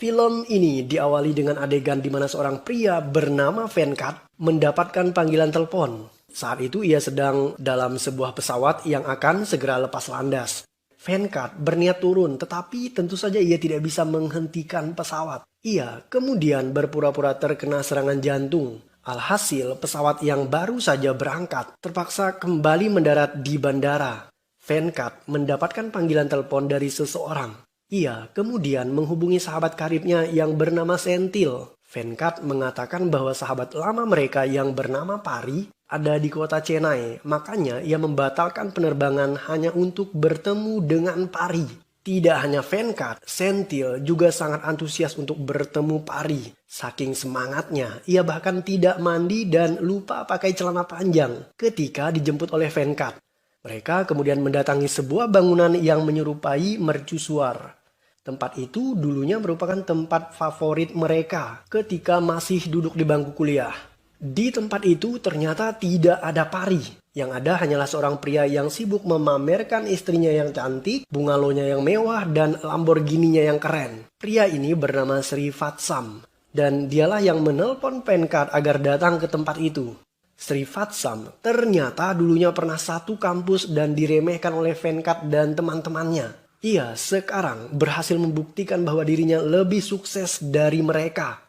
Film ini diawali dengan adegan di mana seorang pria bernama Venkat mendapatkan panggilan telepon. Saat itu ia sedang dalam sebuah pesawat yang akan segera lepas landas. Venkat berniat turun, tetapi tentu saja ia tidak bisa menghentikan pesawat. Ia kemudian berpura-pura terkena serangan jantung. Alhasil, pesawat yang baru saja berangkat terpaksa kembali mendarat di bandara. Venkat mendapatkan panggilan telepon dari seseorang. Ia kemudian menghubungi sahabat karibnya yang bernama Sentil. Venkat mengatakan bahwa sahabat lama mereka yang bernama Pari ada di kota Chennai. Makanya ia membatalkan penerbangan hanya untuk bertemu dengan Pari. Tidak hanya Venkat, Sentil juga sangat antusias untuk bertemu Pari. Saking semangatnya, ia bahkan tidak mandi dan lupa pakai celana panjang ketika dijemput oleh Venkat. Mereka kemudian mendatangi sebuah bangunan yang menyerupai mercusuar. Tempat itu dulunya merupakan tempat favorit mereka ketika masih duduk di bangku kuliah. Di tempat itu ternyata tidak ada Pari. Yang ada hanyalah seorang pria yang sibuk memamerkan istrinya yang cantik, bungalow-nya yang mewah, dan Lamborghini-nya yang keren. Pria ini bernama Sri Vatsam. Dan dialah yang menelpon Venkat agar datang ke tempat itu. Sri Vatsam ternyata dulunya pernah satu kampus dan diremehkan oleh Venkat dan teman-temannya. Ia sekarang berhasil membuktikan bahwa dirinya lebih sukses dari mereka.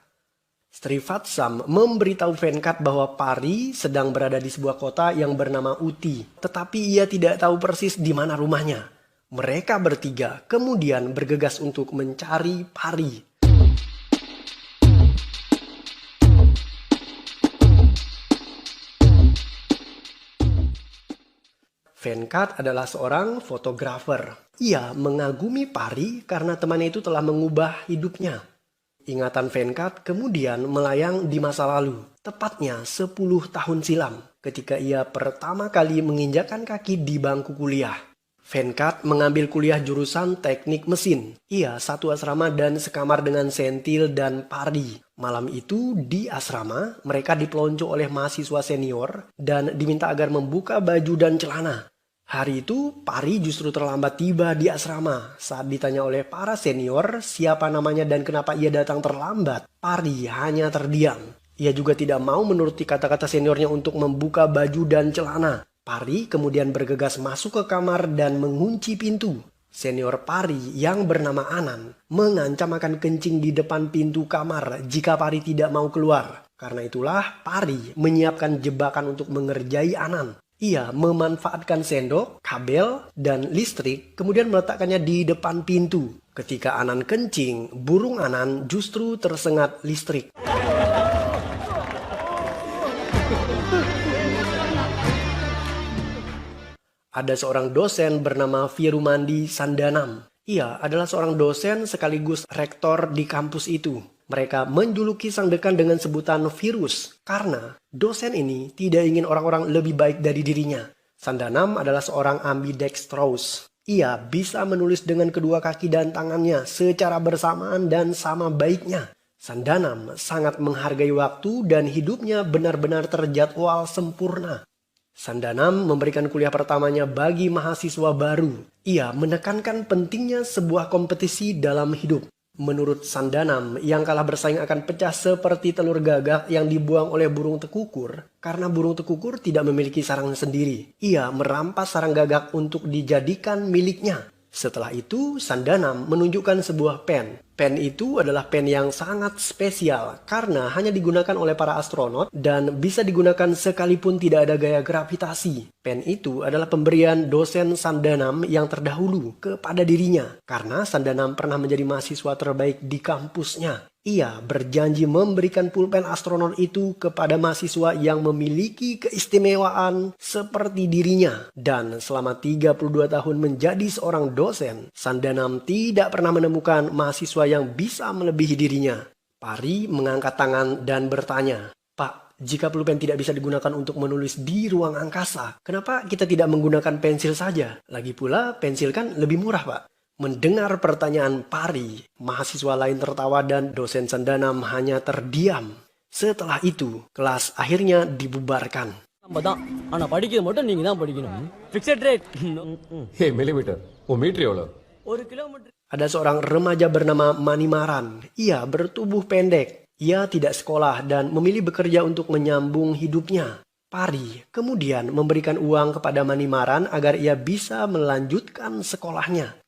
Sri Vatsam memberitahu Venkat bahwa Pari sedang berada di sebuah kota yang bernama Uti. Tetapi ia tidak tahu persis di mana rumahnya. Mereka bertiga kemudian bergegas untuk mencari Pari. Venkat adalah seorang fotografer. Ia mengagumi Pari karena temannya itu telah mengubah hidupnya. Ingatan Venkat kemudian melayang di masa lalu, tepatnya 10 tahun silam, ketika ia pertama kali menginjakkan kaki di bangku kuliah. Venkat mengambil kuliah jurusan teknik mesin. Ia satu asrama dan sekamar dengan Sentil dan Pari. Malam itu di asrama, mereka dipelonco oleh mahasiswa senior dan diminta agar membuka baju dan celana. Hari itu, Pari justru terlambat tiba di asrama. Saat ditanya oleh para senior siapa namanya dan kenapa ia datang terlambat, Pari hanya terdiam. Ia juga tidak mau menuruti kata-kata seniornya untuk membuka baju dan celana. Pari kemudian bergegas masuk ke kamar dan mengunci pintu. Senior Pari yang bernama Anan mengancam akan kencing di depan pintu kamar jika Pari tidak mau keluar. Karena itulah Pari menyiapkan jebakan untuk mengerjai Anan. Ia memanfaatkan sendok, kabel, dan listrik, kemudian meletakkannya di depan pintu. Ketika Anan kencing, burung Anan justru tersengat listrik. Ada seorang dosen bernama Virumandi Sandanam. Ia adalah seorang dosen sekaligus rektor di kampus itu. Mereka menjuluki sang dekan dengan sebutan virus karena dosen ini tidak ingin orang-orang lebih baik dari dirinya. Sandanam adalah seorang ambidextrous. Ia bisa menulis dengan kedua kaki dan tangannya secara bersamaan dan sama baiknya. Sandanam sangat menghargai waktu dan hidupnya benar-benar terjadwal sempurna. Sandanam memberikan kuliah pertamanya bagi mahasiswa baru. Ia menekankan pentingnya sebuah kompetisi dalam hidup. Menurut Sandanam, yang kalah bersaing akan pecah seperti telur gagak yang dibuang oleh burung tekukur. Karena burung tekukur tidak memiliki sarang sendiri. Ia merampas sarang gagak untuk dijadikan miliknya. Setelah itu, Sandanam menunjukkan sebuah pen. Pen itu adalah pen yang sangat spesial karena hanya digunakan oleh para astronot dan bisa digunakan sekalipun tidak ada gaya gravitasi. Pen itu adalah pemberian dosen Sandanam yang terdahulu kepada dirinya karena Sandanam pernah menjadi mahasiswa terbaik di kampusnya. Ia berjanji memberikan pulpen astronot itu kepada mahasiswa yang memiliki keistimewaan seperti dirinya. Dan selama 32 tahun menjadi seorang dosen, Sandanam tidak pernah menemukan mahasiswa yang bisa melebihi dirinya. Pari mengangkat tangan dan bertanya, "Pak, jika pulpen tidak bisa digunakan untuk menulis di ruang angkasa, kenapa kita tidak menggunakan pensil saja? Lagi pula pensil kan lebih murah, Pak." Mendengar pertanyaan Pari, mahasiswa lain tertawa dan dosen Sandanam hanya terdiam. Setelah itu, kelas akhirnya dibubarkan. Ada seorang remaja bernama Manimaran. Ia bertubuh pendek. Ia tidak sekolah dan memilih bekerja untuk menyambung hidupnya. Pari kemudian memberikan uang kepada Manimaran agar ia bisa melanjutkan sekolahnya.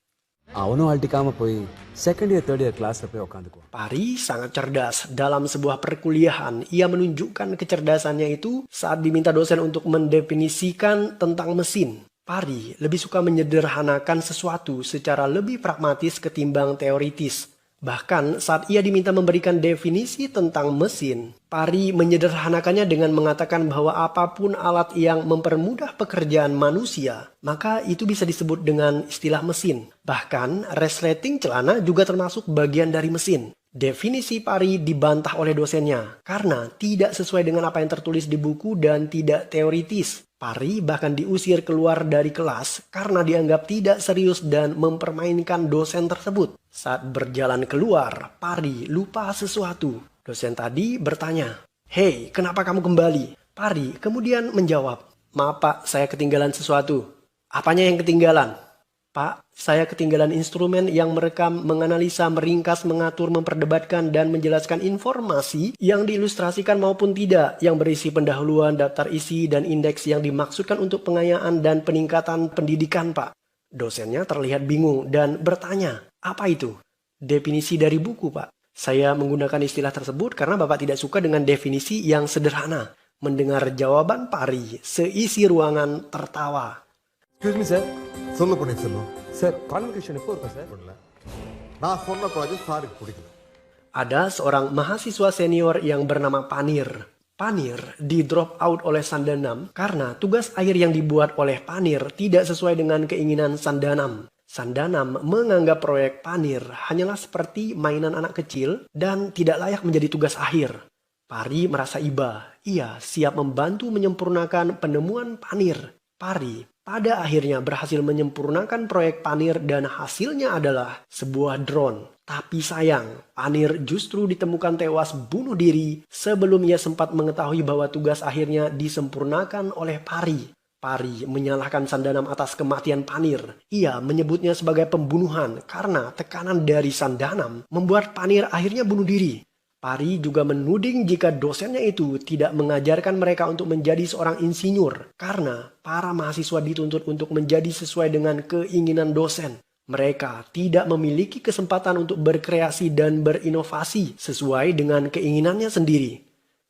అవును అల్టికామ పోయి second year third year class పోయి ఒకందుకు Pari sangat cerdas. Dalam sebuah perkuliahan, ia menunjukkan kecerdasannya itu saat diminta dosen untuk mendefinisikan tentang mesin. Pari lebih suka menyederhanakan sesuatu secara lebih pragmatis ketimbang teoritis. Bahkan saat ia diminta memberikan definisi tentang mesin, Pari menyederhanakannya dengan mengatakan bahwa apapun alat yang mempermudah pekerjaan manusia, maka itu bisa disebut dengan istilah mesin. Bahkan resleting celana juga termasuk bagian dari mesin. Definisi Pari dibantah oleh dosennya karena tidak sesuai dengan apa yang tertulis di buku dan tidak teoritis. Pari bahkan diusir keluar dari kelas karena dianggap tidak serius dan mempermainkan dosen tersebut. Saat berjalan keluar, Pari lupa sesuatu. Dosen tadi bertanya, "Hei, kenapa kamu kembali?" Pari kemudian menjawab, "Maaf Pak, saya ketinggalan sesuatu." "Apanya yang ketinggalan?" "Pak, saya ketinggalan instrumen yang merekam, menganalisa, meringkas, mengatur, memperdebatkan, dan menjelaskan informasi yang diilustrasikan maupun tidak, yang berisi pendahuluan, daftar isi, dan indeks yang dimaksudkan untuk pengayaan dan peningkatan pendidikan, Pak." Dosennya terlihat bingung dan bertanya, "Apa itu?" "Definisi dari buku, Pak. Saya menggunakan istilah tersebut karena Bapak tidak suka dengan definisi yang sederhana." Mendengar jawaban Pari, seisi ruangan tertawa. Excuse me sir சொல்லு பண்ணி செல்லும் sir convocation ఎప్పుడు இருக்கும் సార్ பண்ணல நான் சொன்ன ப்ராஜெக்ட் சாருக்கு பிடிக்கல Ada seorang mahasiswa senior yang bernama Panir. Panir di drop out oleh Sandanam karena tugas akhir yang dibuat oleh Panir tidak sesuai dengan keinginan Sandanam. Sandanam menganggap proyek Panir hanyalah seperti mainan anak kecil dan tidak layak menjadi tugas akhir. Pari merasa iba. Ia siap membantu menyempurnakan penemuan Panir. Pari pada akhirnya berhasil menyempurnakan proyek Panir dan hasilnya adalah sebuah drone. Tapi sayang, Panir justru ditemukan tewas bunuh diri sebelum ia sempat mengetahui bahwa tugas akhirnya disempurnakan oleh Pari. Pari menyalahkan Sandanam atas kematian Panir. Ia menyebutnya sebagai pembunuhan karena tekanan dari Sandanam membuat Panir akhirnya bunuh diri. Pari juga menuding jika dosennya itu tidak mengajarkan mereka untuk menjadi seorang insinyur karena para mahasiswa dituntut untuk menjadi sesuai dengan keinginan dosen. Mereka tidak memiliki kesempatan untuk berkreasi dan berinovasi sesuai dengan keinginannya sendiri.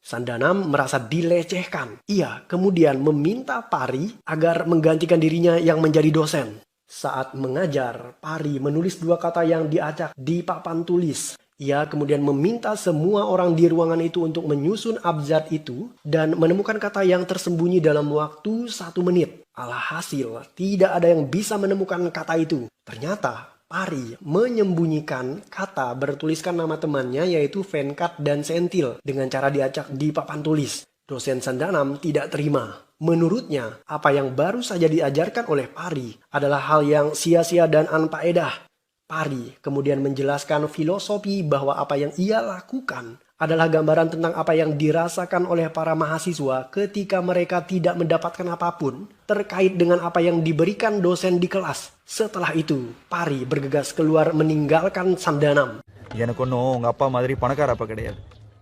Sandanam merasa dilecehkan. Ia kemudian meminta Pari agar menggantikan dirinya yang menjadi dosen. Saat mengajar, Pari menulis 2 kata yang diacak di papan tulis. Ia kemudian meminta semua orang di ruangan itu untuk menyusun abjad itu dan menemukan kata yang tersembunyi dalam waktu 1 menit. Alhasil, tidak ada yang bisa menemukan kata itu. Ternyata, Pari menyembunyikan kata bertuliskan nama temannya yaitu Venkat dan Sentil dengan cara diacak di papan tulis. Dosen Sandanam tidak terima. Menurutnya, apa yang baru saja diajarkan oleh Pari adalah hal yang sia-sia dan anfaedah. Pari kemudian menjelaskan filosofi bahwa apa yang ia lakukan adalah gambaran tentang apa yang dirasakan oleh para mahasiswa ketika mereka tidak mendapatkan apapun terkait dengan apa yang diberikan dosen di kelas. Setelah itu, Pari bergegas keluar meninggalkan Sandanam. எனக்கு ஒன்றும் உங்கள் அப்பா மாதிரி பணக்கார அப்பா கிடையாது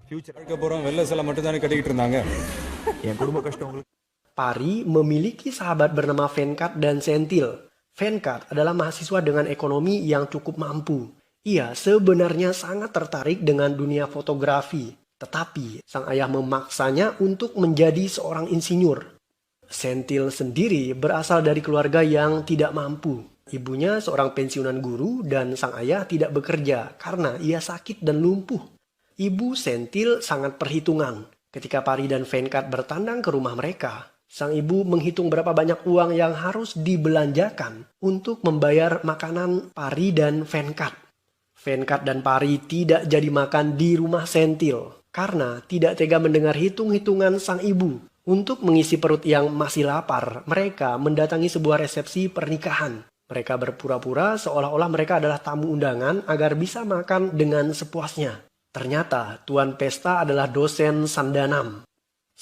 ஃபியூச்சர் அதுக்கப்புறம் வெள்ளை சிலை மட்டும் தானே கட்டிக்கிட்டு இருந்தாங்க என் குடும்ப கஷ்டம் உங்களுக்கு Pari memiliki sahabat bernama Venkat dan Sentil. Venkat adalah mahasiswa dengan ekonomi yang cukup mampu. Ia sebenarnya sangat tertarik dengan dunia fotografi, tetapi sang ayah memaksanya untuk menjadi seorang insinyur. Sentil sendiri berasal dari keluarga yang tidak mampu. Ibunya seorang pensiunan guru dan sang ayah tidak bekerja karena ia sakit dan lumpuh. Ibu Sentil sangat perhitungan. Ketika Pari dan Venkat bertandang ke rumah mereka, sang ibu menghitung berapa banyak uang yang harus dibelanjakan untuk membayar makanan Pari dan Venkat. Venkat dan Pari tidak jadi makan di rumah Sentil karena tidak tega mendengar hitung-hitungan sang ibu. Untuk mengisi perut yang masih lapar, mereka mendatangi sebuah resepsi pernikahan. Mereka berpura-pura seolah-olah mereka adalah tamu undangan agar bisa makan dengan sepuasnya. Ternyata tuan pesta adalah dosen Sandanam.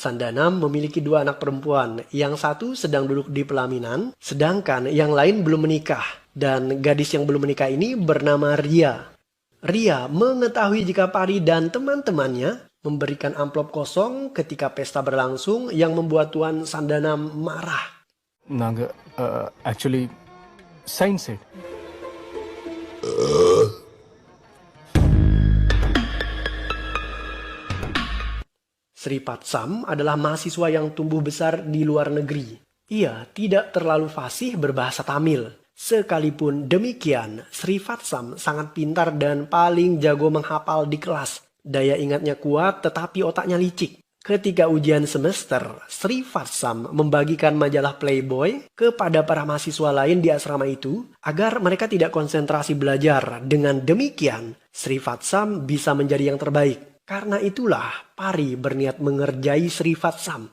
Sandanam memiliki 2 anak perempuan, yang satu sedang duduk di pelaminan, sedangkan yang lain belum menikah. Dan gadis yang belum menikah ini bernama Ria. Ria mengetahui jika Pari dan teman-temannya memberikan amplop kosong ketika pesta berlangsung yang membuat Tuan Sandanam marah. நாங்கள் actually science side Sri Patsam adalah mahasiswa yang tumbuh besar di luar negeri. Ia tidak terlalu fasih berbahasa Tamil. Sekalipun demikian, Sri Patsam sangat pintar dan paling jago menghafal di kelas. Daya ingatnya kuat tetapi otaknya licik. Ketika ujian semester, Sri Patsam membagikan majalah Playboy kepada para mahasiswa lain di asrama itu agar mereka tidak konsentrasi belajar. Dengan demikian, Sri Patsam bisa menjadi yang terbaik. Karena itulah Pari berniat mengerjai Sri Patsam.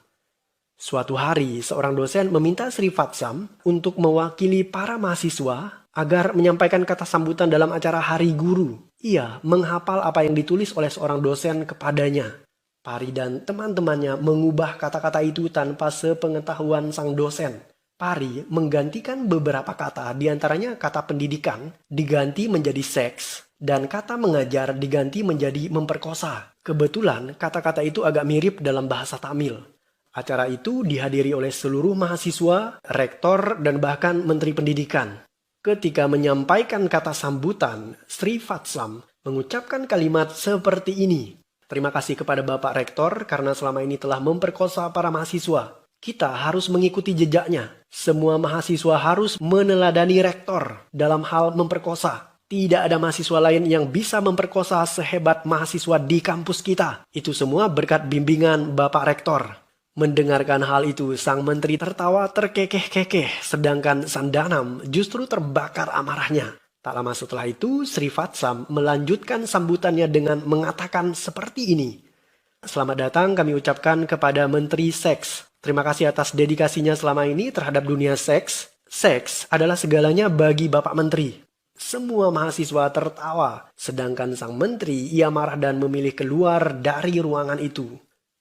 Suatu hari, seorang dosen meminta Sri Patsam untuk mewakili para mahasiswa agar menyampaikan kata sambutan dalam acara Hari Guru. Ia menghafal apa yang ditulis oleh seorang dosen kepadanya. Pari dan teman-temannya mengubah kata-kata itu tanpa sepengetahuan sang dosen. Pari menggantikan beberapa kata, diantaranya kata pendidikan diganti menjadi seks. Dan kata mengajar diganti menjadi memperkosa. Kebetulan kata-kata itu agak mirip dalam bahasa Tamil. Acara itu dihadiri oleh seluruh mahasiswa, rektor, dan bahkan menteri pendidikan. Ketika menyampaikan kata sambutan, Sri Patsam mengucapkan kalimat seperti ini. Terima kasih kepada Bapak Rektor karena selama ini telah memperkosa para mahasiswa. Kita harus mengikuti jejaknya. Semua mahasiswa harus meneladani rektor dalam hal memperkosa. Tidak ada mahasiswa lain yang bisa memperkosa sehebat mahasiswa di kampus kita. Itu semua berkat bimbingan Bapak Rektor. Mendengarkan hal itu, sang menteri tertawa terkekeh-kekeh, sedangkan Sandanam justru terbakar amarahnya. Tak lama setelah itu, Sri Patsam melanjutkan sambutannya dengan mengatakan seperti ini. Selamat datang kami ucapkan kepada Menteri Seks. Terima kasih atas dedikasinya selama ini terhadap dunia seks. Seks adalah segalanya bagi Bapak Menteri. Semua mahasiswa tertawa, sedangkan sang menteri ia marah dan memilih keluar dari ruangan itu.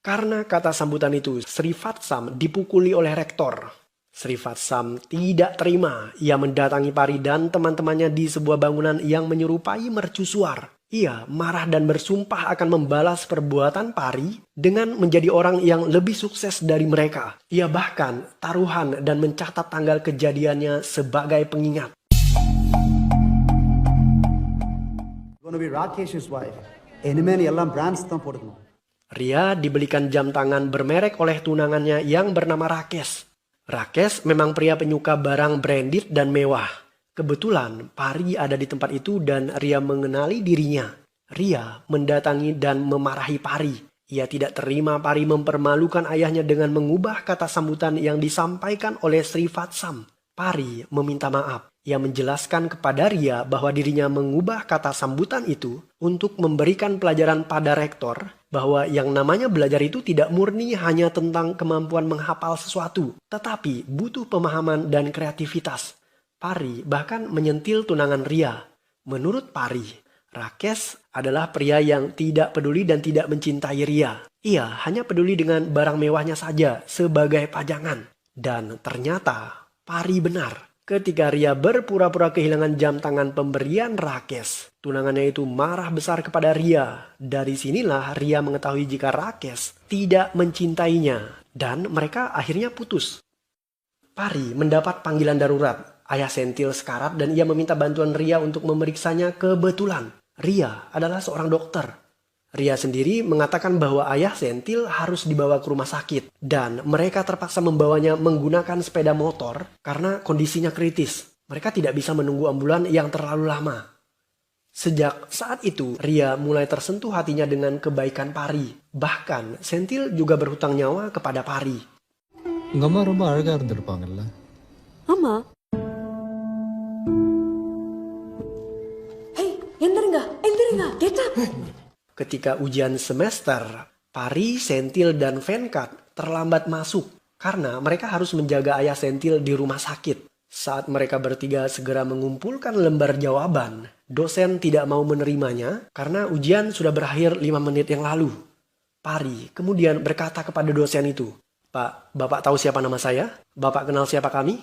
Karena kata sambutan itu, Sri Patsam dipukuli oleh rektor. Sri Patsam tidak terima, ia mendatangi Pari dan teman-temannya di sebuah bangunan yang menyerupai mercusuar. Ia marah dan bersumpah akan membalas perbuatan Pari dengan menjadi orang yang lebih sukses dari mereka. Ia bahkan taruhan dan mencatat tanggal kejadiannya sebagai pengingat. Going to be Rakesh's wife. Enemy எல்லாம் brands தான் போட்டுக்கணும். Ria dibelikan jam tangan bermerek oleh tunangannya yang bernama Rakesh. Rakesh memang pria penyuka barang branded dan mewah. Kebetulan Pari ada di tempat itu dan Ria mengenali dirinya. Ria mendatangi dan memarahi Pari. Ia tidak terima Pari mempermalukan ayahnya dengan mengubah kata sambutan yang disampaikan oleh Sri Patsam. Pari meminta maaf. Ia menjelaskan kepada Ria bahwa dirinya mengubah kata sambutan itu untuk memberikan pelajaran pada rektor bahwa yang namanya belajar itu tidak murni hanya tentang kemampuan menghafal sesuatu, tetapi butuh pemahaman dan kreativitas. Pari bahkan menyentil tunangan Ria. Menurut Pari, Rakesh adalah pria yang tidak peduli dan tidak mencintai Ria. Ia hanya peduli dengan barang mewahnya saja sebagai pajangan. Dan ternyata Pari benar. Ketika Ria berpura-pura kehilangan jam tangan pemberian Rakesh, tunangannya itu marah besar kepada Ria. Dari sinilah Ria mengetahui jika Rakesh tidak mencintainya dan mereka akhirnya putus. Pari mendapat panggilan darurat. Ayah Sentil sekarat dan ia meminta bantuan Ria untuk memeriksanya. Kebetulan Ria adalah seorang dokter. Ria sendiri mengatakan bahwa ayah Sentil harus dibawa ke rumah sakit dan mereka terpaksa membawanya menggunakan sepeda motor karena kondisinya kritis. Mereka tidak bisa menunggu ambulan yang terlalu lama. Sejak saat itu, Ria mulai tersentuh hatinya dengan kebaikan Pari. Bahkan, Sentil juga berhutang nyawa kepada Pari. உங்கள் அம்மா ரொம்ப அழகாக இருந்திருப்பாங்கல்ல. ஆமா. Hey, எந்திருங்க, get up. Ketika ujian semester, Pari, Sentil, dan Venkat terlambat masuk karena mereka harus menjaga ayah Sentil di rumah sakit. Saat mereka bertiga segera mengumpulkan lembar jawaban, dosen tidak mau menerimanya karena ujian sudah berakhir 5 menit yang lalu. Pari kemudian berkata kepada dosen itu, "Pak, Bapak tahu siapa nama saya? Bapak kenal siapa kami?"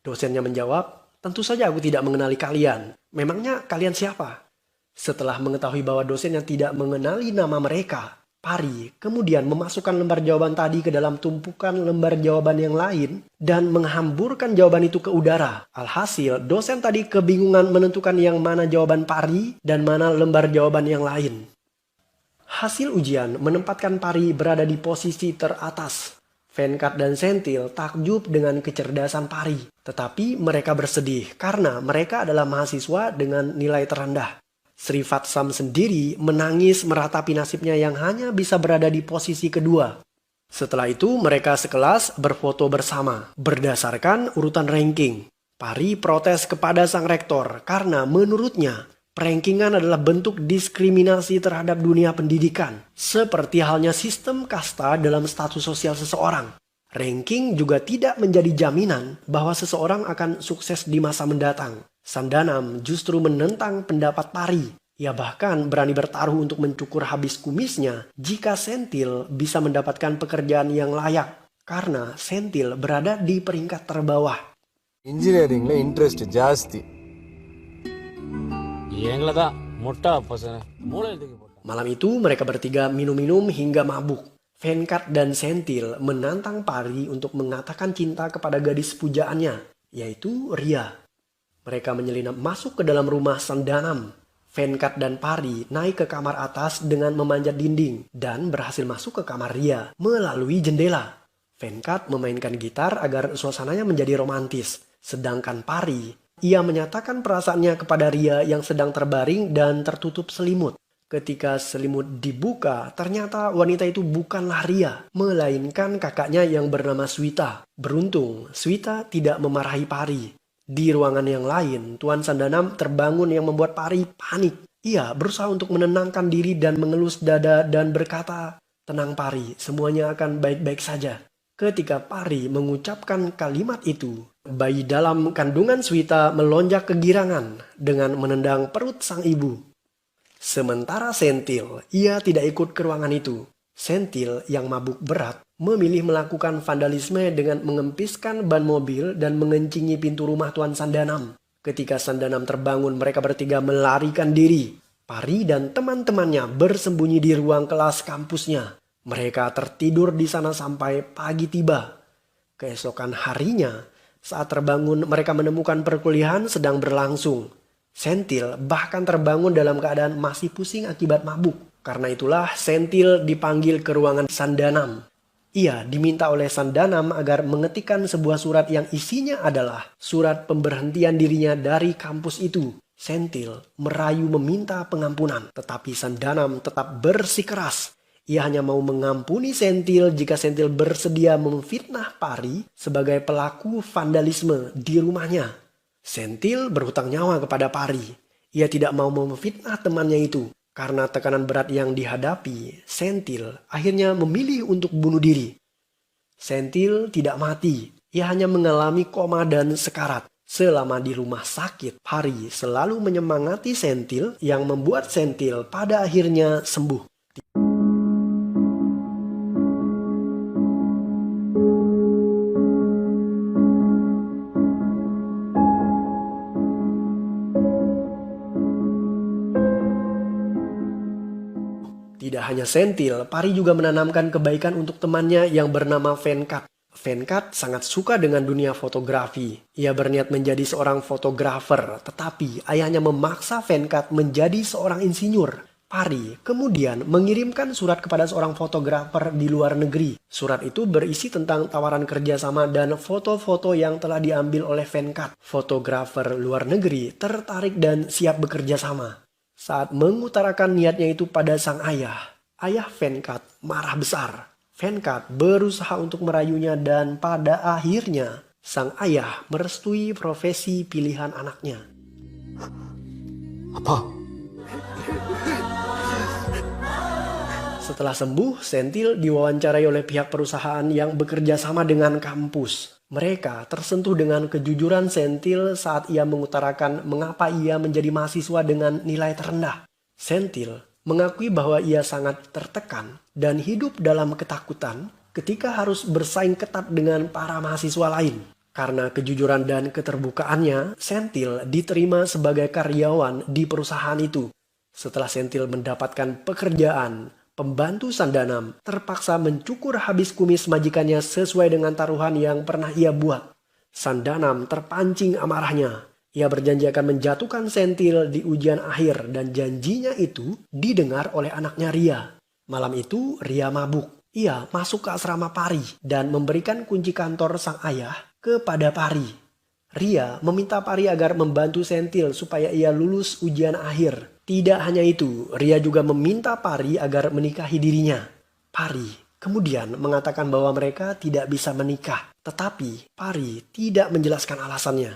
Dosennya menjawab, "Tentu saja aku tidak mengenali kalian. Memangnya kalian siapa?" Setelah mengetahui bahwa dosennya tidak mengenali nama mereka, Pari kemudian memasukkan lembar jawaban tadi ke dalam tumpukan lembar jawaban yang lain dan menghamburkan jawaban itu ke udara. Alhasil, dosen tadi kebingungan menentukan yang mana jawaban Pari dan mana lembar jawaban yang lain. Hasil ujian menempatkan Pari berada di posisi teratas. Venkat dan Senthil takjub dengan kecerdasan Pari, tetapi mereka bersedih karena mereka adalah mahasiswa dengan nilai terendah. Sri Vatsam sendiri menangis meratapi nasibnya yang hanya bisa berada di posisi kedua. Setelah itu mereka sekelas berfoto bersama berdasarkan urutan ranking. Pari protes kepada sang rektor karena menurutnya rankingan adalah bentuk diskriminasi terhadap dunia pendidikan. Seperti halnya sistem kasta dalam status sosial seseorang. Ranking juga tidak menjadi jaminan bahwa seseorang akan sukses di masa mendatang. Sandanam justru menentang pendapat Pari. Ia bahkan berani bertaruh untuk mencukur habis kumisnya jika Senthil bisa mendapatkan pekerjaan yang layak. Karena Senthil berada di peringkat terbawah. ಇಂಜಿನಿಯರಿಂಗ್ಲ ಇಂಟ್ರೆಸ್ಟ್ ಜಾಸ್ತಿ ಎಂಗ್ಲದ ಮೊಟ್ಟ ಪಸನ ಮೂಳೆ Malam itu mereka bertiga minum-minum hingga mabuk. Venkat dan Senthil menantang Pari untuk mengatakan cinta kepada gadis pujaannya, yaitu Ria. Mereka menyelinap masuk ke dalam rumah Sandanam. Venkat dan Pari naik ke kamar atas dengan memanjat dinding dan berhasil masuk ke kamar Ria melalui jendela. Venkat memainkan gitar agar suasananya menjadi romantis. Sedangkan Pari, ia menyatakan perasaannya kepada Ria yang sedang terbaring dan tertutup selimut. Ketika selimut dibuka, ternyata wanita itu bukanlah Ria, melainkan kakaknya yang bernama Swita. Beruntung, Swita tidak memarahi Pari. Di ruangan yang lain, Tuan Sandanam terbangun yang membuat Pari panik. Ia berusaha untuk menenangkan diri dan mengelus dada dan berkata, "Tenang Pari, semuanya akan baik-baik saja." Ketika Pari mengucapkan kalimat itu, bayi dalam kandungan Swita melonjak kegirangan dengan menendang perut sang ibu. Sementara Senthil, ia tidak ikut ke ruangan itu. Senthil yang mabuk berat memilih melakukan vandalisme dengan mengempiskan ban mobil dan mengencingi pintu rumah Tuan Sandanam. Ketika Sandanam terbangun, mereka bertiga melarikan diri. Pari dan teman-temannya bersembunyi di ruang kelas kampusnya. Mereka tertidur di sana sampai pagi tiba. Keesokan harinya, saat terbangun mereka menemukan perkuliahan sedang berlangsung. Senthil bahkan terbangun dalam keadaan masih pusing akibat mabuk. Karena itulah Senthil dipanggil ke ruangan Sandanam. Ia diminta oleh Sandanam agar mengetikkan sebuah surat yang isinya adalah surat pemberhentian dirinya dari kampus itu. Senthil merayu meminta pengampunan, tetapi Sandanam tetap bersikeras. Ia hanya mau mengampuni Senthil jika Senthil bersedia memfitnah Pari sebagai pelaku vandalisme di rumahnya. Senthil berhutang nyawa kepada Pari. Ia tidak mau memfitnah temannya itu. Karena tekanan berat yang dihadapi, Senthil akhirnya memilih untuk bunuh diri. Senthil tidak mati, ia hanya mengalami koma dan sekarat. Selama di rumah sakit, Pari selalu menyemangati Senthil yang membuat Senthil pada akhirnya sembuh. Tidak hanya Senthil, Pari juga menanamkan kebaikan untuk temannya yang bernama Venkat. Venkat sangat suka dengan dunia fotografi. Ia berniat menjadi seorang fotografer, tetapi ayahnya memaksa Venkat menjadi seorang insinyur. Pari kemudian mengirimkan surat kepada seorang fotografer di luar negeri. Surat itu berisi tentang tawaran kerjasama dan foto-foto yang telah diambil oleh Venkat. Fotografer luar negeri tertarik dan siap bekerja sama. Saat mengutarakan niatnya itu pada sang ayah Venkat marah besar. Venkat berusaha untuk merayunya dan pada akhirnya sang ayah merestui profesi pilihan anaknya. Apa? Setelah sembuh, Senthil diwawancarai oleh pihak perusahaan yang bekerja sama dengan kampus. Mereka tersentuh dengan kejujuran Senthil saat ia mengutarakan mengapa ia menjadi mahasiswa dengan nilai terendah. Senthil mengakui bahwa ia sangat tertekan dan hidup dalam ketakutan ketika harus bersaing ketat dengan para mahasiswa lain. Karena kejujuran dan keterbukaannya, Senthil diterima sebagai karyawan di perusahaan itu. Setelah Senthil mendapatkan pekerjaan, pembantu Sandanam terpaksa mencukur habis kumis majikannya sesuai dengan taruhan yang pernah ia buat. Sandanam terpancing amarahnya. Ia berjanji akan menjatuhkan Senthil di ujian akhir dan janjinya itu didengar oleh anaknya Ria. Malam itu Ria mabuk. Ia masuk ke asrama Pari dan memberikan kunci kantor sang ayah kepada Pari. Ria meminta Pari agar membantu Senthil supaya ia lulus ujian akhir. Tidak hanya itu, Ria juga meminta Pari agar menikahi dirinya. Pari kemudian mengatakan bahwa mereka tidak bisa menikah. Tetapi Pari tidak menjelaskan alasannya.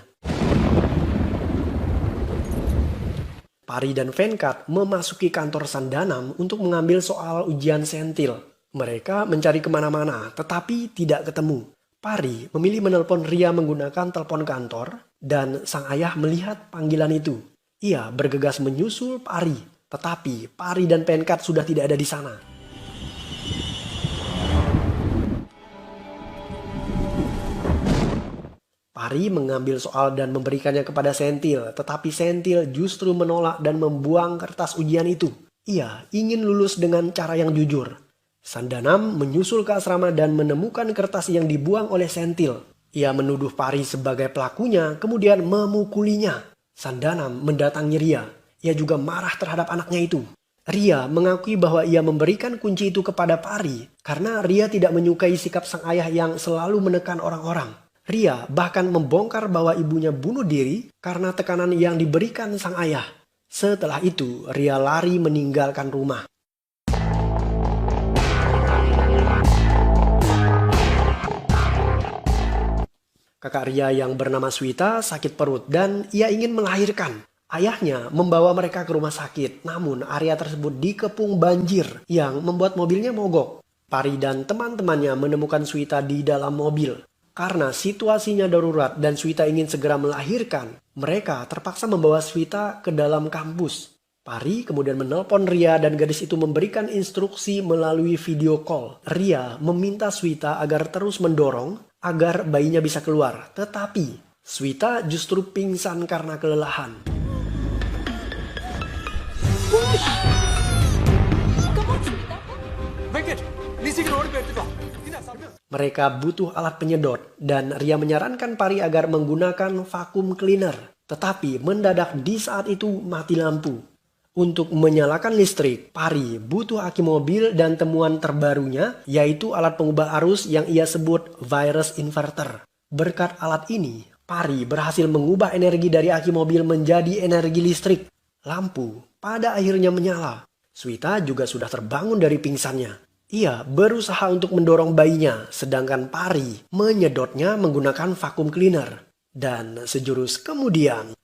Pari dan Venkat memasuki kantor Sandanam untuk mengambil soal ujian Senthil. Mereka mencari kemana-mana tetapi tidak ketemu. Pari memilih menelpon Ria menggunakan telepon kantor dan sang ayah melihat panggilan itu. Ia bergegas menyusul Pari, tetapi Pari dan Venkat sudah tidak ada di sana. Pari mengambil soal dan memberikannya kepada Senthil, tetapi Senthil justru menolak dan membuang kertas ujian itu. Ia ingin lulus dengan cara yang jujur. Sandanam menyusul ke asrama dan menemukan kertas yang dibuang oleh Senthil. Ia menuduh Pari sebagai pelakunya, kemudian memukulinya. Sandanam mendatangi Ria. Ia juga marah terhadap anaknya itu. Ria mengakui bahwa ia memberikan kunci itu kepada Pari karena Ria tidak menyukai sikap sang ayah yang selalu menekan orang-orang. Ria bahkan membongkar bahwa ibunya bunuh diri karena tekanan yang diberikan sang ayah. Setelah itu, Ria lari meninggalkan rumah. Kakak Ria yang bernama Swita sakit perut dan ia ingin melahirkan. Ayahnya membawa mereka ke rumah sakit, namun area tersebut dikepung banjir yang membuat mobilnya mogok. Pari dan teman-temannya menemukan Swita di dalam mobil. Karena situasinya darurat dan Swita ingin segera melahirkan, mereka terpaksa membawa Swita ke dalam kampus. Pari kemudian menelpon Ria dan gadis itu memberikan instruksi melalui video call. Ria meminta Swita agar terus mendorong agar bayinya bisa keluar. Tetapi Swita justru pingsan karena kelelahan. Mereka butuh alat penyedot dan Ria menyarankan Pari agar menggunakan vacuum cleaner. Tetapi mendadak di saat itu mati lampu. Untuk menyalakan listrik, Pari butuh aki mobil dan temuan terbarunya yaitu alat pengubah arus yang ia sebut virus inverter. Berkat alat ini, Pari berhasil mengubah energi dari aki mobil menjadi energi listrik. Lampu pada akhirnya menyala. Swita juga sudah terbangun dari pingsannya. Ia berusaha untuk mendorong bayinya, sedangkan Pari menyedotnya menggunakan vacuum cleaner. Dan sejurus kemudian,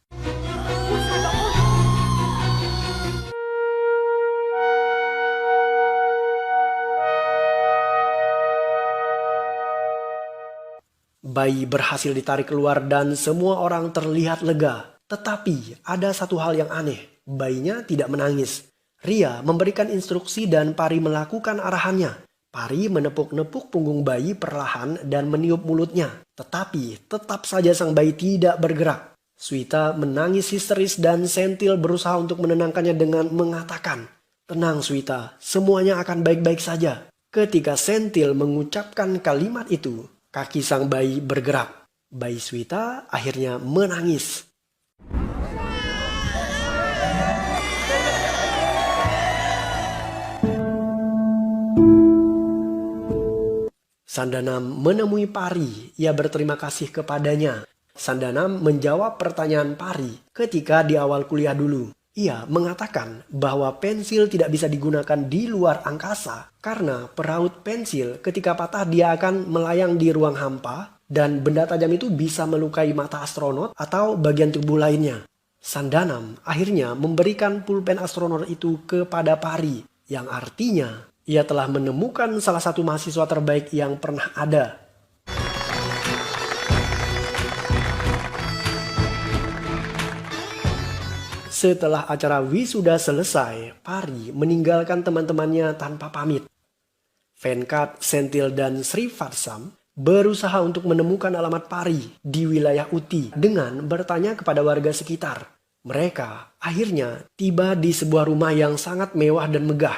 bayi berhasil ditarik keluar dan semua orang terlihat lega. Tetapi ada satu hal yang aneh, bayinya tidak menangis. Ria memberikan instruksi dan Pari melakukan arahannya. Pari menepuk-nepuk punggung bayi perlahan dan meniup mulutnya. Tetapi tetap saja sang bayi tidak bergerak. Swita menangis histeris dan Senthil berusaha untuk menenangkannya dengan mengatakan, "Tenang Swita, semuanya akan baik-baik saja." Ketika Senthil mengucapkan kalimat itu, kaki sang bayi bergerak. Bayi Swita akhirnya menangis. Sandanam menemui Pari. Ia berterima kasih kepadanya. Sandanam menjawab pertanyaan Pari ketika di awal kuliah dulu. Ia mengatakan bahwa pensil tidak bisa digunakan di luar angkasa karena peraut pensil ketika patah dia akan melayang di ruang hampa dan benda tajam itu bisa melukai mata astronot atau bagian tubuh lainnya. Sandanam akhirnya memberikan pulpen astronot itu kepada Pari yang artinya ia telah menemukan salah satu mahasiswa terbaik yang pernah ada. setelah acara wisuda selesai, Pari meninggalkan teman-temannya tanpa pamit. Venkat, Senthil, dan Srivatsam berusaha untuk menemukan alamat Pari di wilayah Uti dengan bertanya kepada warga sekitar. Mereka akhirnya tiba di sebuah rumah yang sangat mewah dan megah.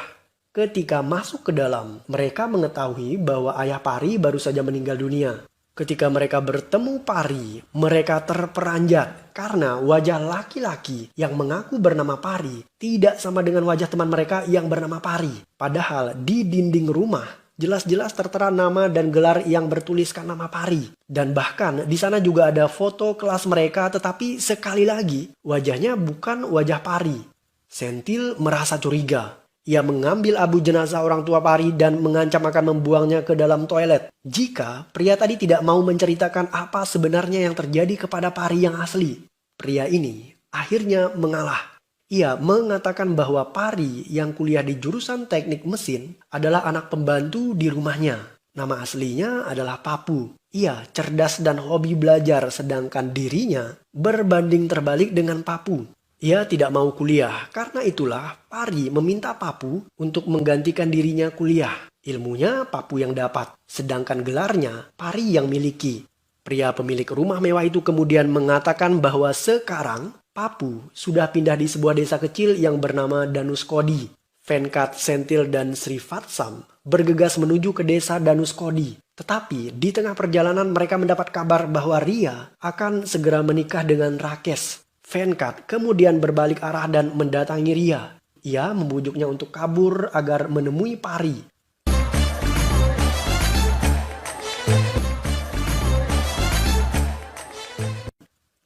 Ketika masuk ke dalam, mereka mengetahui bahwa ayah Pari baru saja meninggal dunia. Ketika mereka bertemu Pari, mereka terperanjat karena wajah laki-laki yang mengaku bernama Pari tidak sama dengan wajah teman mereka yang bernama Pari. Padahal di dinding rumah jelas-jelas tertera nama dan gelar yang bertuliskan nama Pari. Dan bahkan di sana juga ada foto kelas mereka, tetapi sekali lagi wajahnya bukan wajah Pari. Senthil merasa curiga. Ia mengambil abu jenazah orang tua Pari dan mengancam akan membuangnya ke dalam toilet jika pria tadi tidak mau menceritakan apa sebenarnya yang terjadi kepada Pari yang asli. Pria ini akhirnya mengalah. Ia mengatakan bahwa Pari yang kuliah di jurusan teknik mesin adalah anak pembantu di rumahnya. Nama aslinya adalah Papu. Ia cerdas dan hobi belajar, sedangkan dirinya berbanding terbalik dengan Papu. Ia tidak mau kuliah, karena itulah Pari meminta Papu untuk menggantikan dirinya kuliah. Ilmunya Papu yang dapat, sedangkan gelarnya Pari yang miliki. Pria pemilik rumah mewah itu kemudian mengatakan bahwa sekarang Papu sudah pindah di sebuah desa kecil yang bernama Danuskodi. Venkat, Senthil, dan Srivatsam bergegas menuju ke desa Danuskodi. Tetapi di tengah perjalanan mereka mendapat kabar bahwa Ria akan segera menikah dengan Rakesh. Venkat kemudian berbalik arah dan mendatangi Ria. Ia membujuknya untuk kabur agar menemui Pari.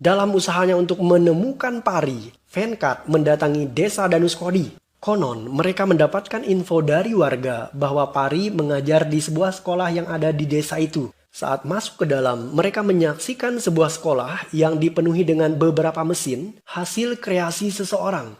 Dalam usahanya untuk menemukan Pari, Venkat mendatangi desa Danuskodi. Konon mereka mendapatkan info dari warga bahwa Pari mengajar di sebuah sekolah yang ada di desa itu. Saat masuk ke dalam, mereka menyaksikan sebuah sekolah yang dipenuhi dengan beberapa mesin hasil kreasi seseorang.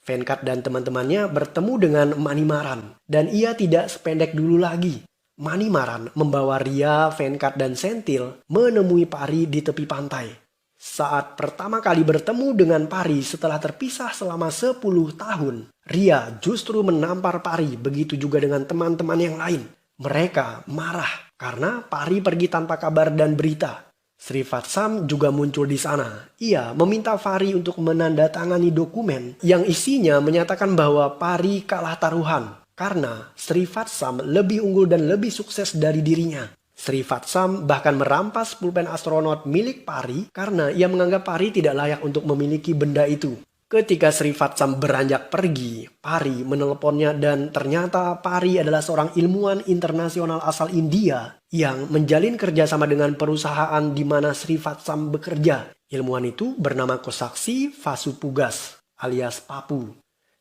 Venkat dan teman-temannya bertemu dengan Manimaran, dan ia tidak sependek dulu lagi. Manimaran membawa Ria, Venkat, dan Senthil menemui Pari di tepi pantai. Saat pertama kali bertemu dengan Pari setelah terpisah selama 10 tahun, Ria justru menampar Pari, begitu juga dengan teman-teman yang lain. Mereka marah karena Pari pergi tanpa kabar dan berita. Srivatsam juga muncul di sana. Ia meminta Pari untuk menandatangani dokumen yang isinya menyatakan bahwa Pari kalah taruhan karena Srivatsam lebih unggul dan lebih sukses dari dirinya. Srivatsam bahkan merampas pulpen astronot milik Pari karena ia menganggap Pari tidak layak untuk memiliki benda itu. Ketika Srivatsam beranjak pergi, Pari menelponnya dan ternyata Pari adalah seorang ilmuwan internasional asal India yang menjalin kerjasama dengan perusahaan di mana Srivatsam bekerja. Ilmuwan itu bernama Kosaksi Vasupugas alias Papu.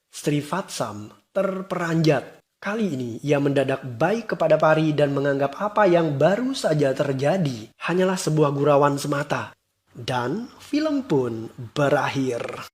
Srivatsam terperanjat. Kali ini ia mendadak baik kepada Pari dan menganggap apa yang baru saja terjadi hanyalah sebuah gurauan semata. Dan film pun berakhir.